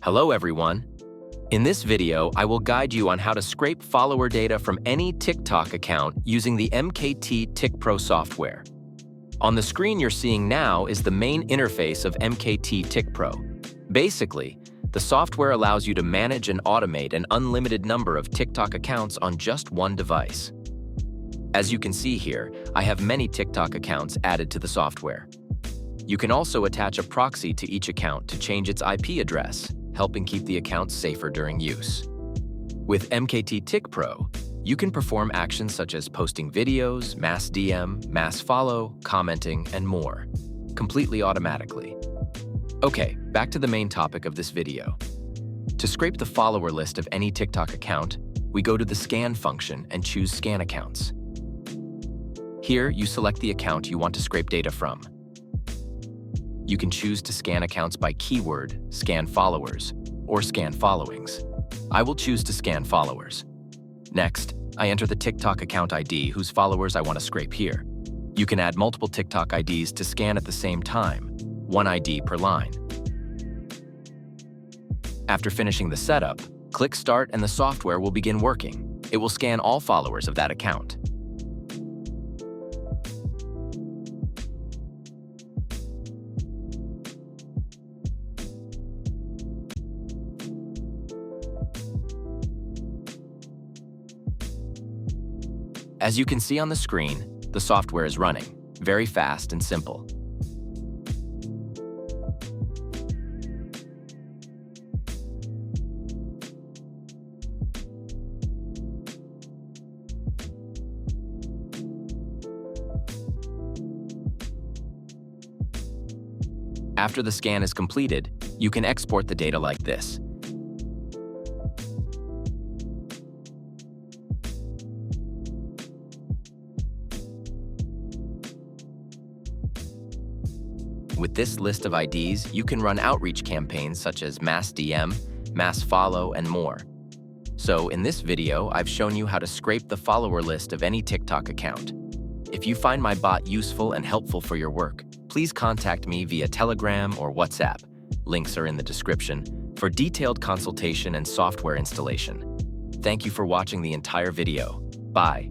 Hello everyone. In this video, I will guide you on how to scrape follower data from any TikTok account using the MKT Tikpro software. On the screen you're seeing now is the main interface of MKT Tikpro. Basically, the software allows you to manage and automate an unlimited number of TikTok accounts on just one device. As you can see here, I have many TikTok accounts added to the software. You can also attach a proxy to each account to change its IP address, helping keep the account safer during use. With MKT Tikpro, you can perform actions such as posting videos, mass DM, mass follow, commenting, and more, completely automatically. Okay, back to the main topic of this video. To scrape the follower list of any TikTok account, we go to the scan function and choose Scan Accounts. Here, you select the account you want to scrape data from. You can choose to scan accounts by keyword, scan followers, or scan followings. I will choose to scan followers. Next, I enter the TikTok account ID whose followers I want to scrape here. You can add multiple TikTok IDs to scan at the same time, one ID per line. After finishing the setup, click Start and the software will begin working. It will scan all followers of that account. As you can see on the screen, the software is running, very fast and simple. After the scan is completed, you can export the data like this. With this list of IDs, you can run outreach campaigns such as mass DM, mass follow, and more. So in this video, I've shown you how to scrape the follower list of any TikTok account. If you find my bot useful and helpful for your work, please contact me via Telegram or WhatsApp. Links are in the description for detailed consultation and software installation. Thank you for watching the entire video. Bye.